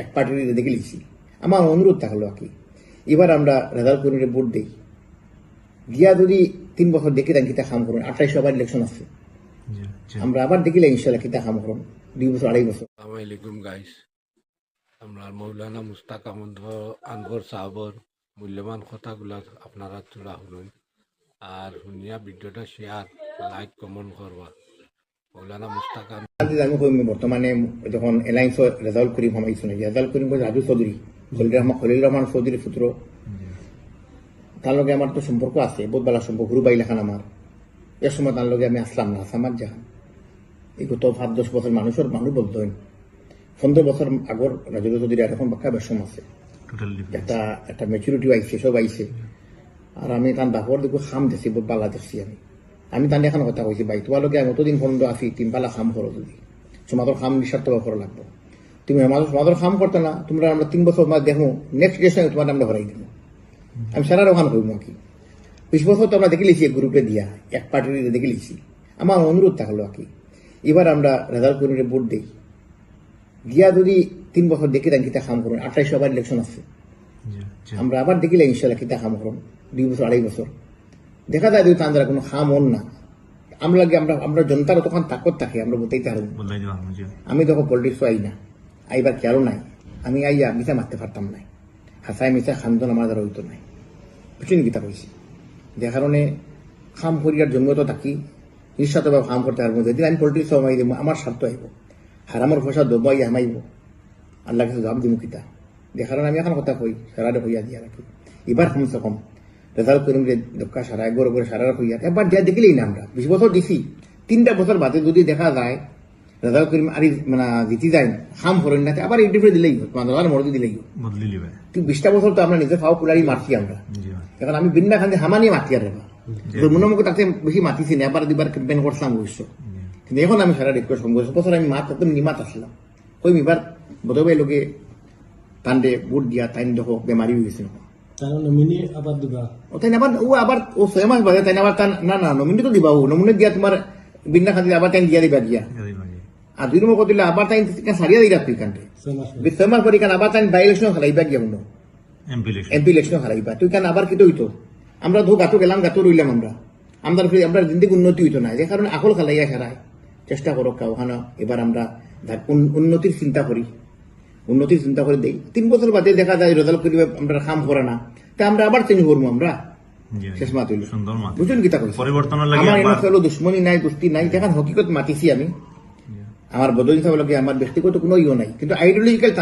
এক পার্টির দেখে লিখছি। আমার অনুরোধ থাকলো আর কি, এবার আমরা রেজাল্ট করিয়ে ভোট দিই, গিয়া যদি 3 বছর দেখি তাই কিতা কাম করুন। 28 আবার ইলেকশন আছে, আমরা আবার দেখিলে ইনশাল্লাহ কিতা কাম করুন 2 বছর 2.5 বছর। আসসালামু আলাইকুম গাইস, আমরা মৌলানা মুস্তাক আহমদ আনভর সাহাবর মূল্যবান কথাগুলা আপনারা তোলা শুনুন, আর শুনিয়া ভিডিওটা শেয়ার লাইক কমেন্ট করবা। মৌলানা মুস্তাক আমি কই বর্তমানে যখন এলায়েন্স রেজাল্ট করি হমাইছো না, রেজাল্ট করি রাজু চৌধুরী, খলিল রহমান চৌধুরীর পুত্র, তার লগে আমার তো সম্পর্ক আছে, বহুত ভালো সম্পর্ক, হুরুবাই লেখান আমার। এর সময় তার লগে আমি আসলাম না, আসামার জাহান এই গত 7-10 বছর মানুষ বলতো 15 বছর আগর রাজু চৌধুরী এখন বাক্কা বেশম আছে, একটা ম্যাচুরিটি আইছে, সব আইছে। আর আমি তার বাপর দেখো খাম দেখছি, বহুত পালা দেখছি। আমি তার এখন কথা কইছি, ভাই তোমালোকে আমি অতদিন পর্যন্ত আছি, 3 পালা খাম করো, যদি তোমাদের খাম নিঃস্বার্থ করা লাগবো। তুমি আমাদের খাম করতে না, তোমরা আমরা 3 বছর দেখো, নেক্সট ডে তোমার আমরা হরাই দিব। আমি সারা ওখান করবো আর কি। 20 বছর তো আমরা দেখে লিখছি গ্রুপে দিয়া, এক পার্টির দেখে লিখছি। আমার অনুরোধ থাকলো আর কি, এবার আমরা রেজাল্ট করিয়ে ভোট দিই, গিয়া যদি 3 বছর দেখি তাই কিতা কাম করুন। 28 আবার ইলেকশন আছে, আমরা আবার দেখিলে ইনশাল্লাহ কিতা কাম করুন 2 বছর 2.5 বছর। দেখা যায় যদি তাদের কোনো খাম হন না, আমরা জনতার তখন তাকত থাকে, আমরা বলতেই পারবো। আমি তখন পলিটিক্স আই না, আইবার খেয়ালও নাই, আমি আইয়া মিশা মারতে পারতাম নাই, হাসায় মিশা খান্দন আমার দ্বারা হইতো নাই, বুঝছেন গীতা কইছি। যে কারণে খাম করিয়ার জন্য তো থাকি, নিঃস্বার্থভাবে কাম করতে পারবো। যেদিন আমি পলিটিক্স হমাই দেবো, আমার স্বার্থ আইব, হারামর পয়সা দেবো আইয়া হামাইব, আল্লাহ কাছে জবাব দিব কিতা। যে কারণে আমি এখন কথা কই, সারারে হইয়া দিয়া রাখি। এবার কমসে কম রেজাল্ট করিম যে দক্কা সারা একবার করে সারা হইয়া একবার যা দেখলেই না। আমরা 20 বছর দিছি, 3টা বছর বাদে যদি দেখা যায় রেজাল্ট করিম আর মানে জিতি যায়, খাম করেন না, আবার ইন্টারভিউ দিলেই তোমার মর্জি দিলেই 20টা বছর তো আমরা নিজে খাওয়া কুলারি মারছি আমরা। এখন আমি বিন্না খান হামানি মাতি আর মনোমুখ তাতে বেশি মাতিছি না, আবার 2বার ক্যাম্পেইন করছিলাম অবশ্য। কিন্তু এখন আমি সারা রিকোয়েস্ট করবো, বছর আমি মাত একদম নিমাত আসলাম, ওই এবার বোধবাই লোকে তান্ডে ভোট দিয়া টাইম দেখো বেমারি হয়ে গেছে, ও 6 মাস বাদে তাই আবার না নমিনি তো দিবা, নমিনি দিয়া তোমার বিন্না খান আবার টাইম দিয়া দিবা দিয়া, আর 2 নম্বর দিলে আবার টাইম সারিয়া দিই রাখবি কান্টে 6 মাস পরে আবার টাইম বাই ইলেকশন হারাইবা গিয়া মনে এমপি ইলেকশন হারাইবা, তুই কেন আবার কি হইতো। আমরা ধো গাতো গেলাম, গাতো রইলাম, আমরা জিন্দিগি উন্নতি হইতো না। যে কারণে আকল খালাইয়া সারায় চেষ্টা করো ওখানে। এবার আমরা উন্নতির চিন্তা করে দেই। 3 বছর বাদে দেখা যায় রেজাল্ট করিবে আমরা কাম করে না, তা আমরা আবার চেঞ্জ করবো। আমরা শেষ মাত হইল, বুঝুন কিতা কইছি। আমার এনে হলো দুশ্মনী নাই, দোস্তি নাই, যেখানে হকিকত মাতিছি আমি। আমার বদল হিসাবে আমার ব্যক্তিগত কোনো ইয়ে নাই, কিন্তু আইডিওলজিক্যাল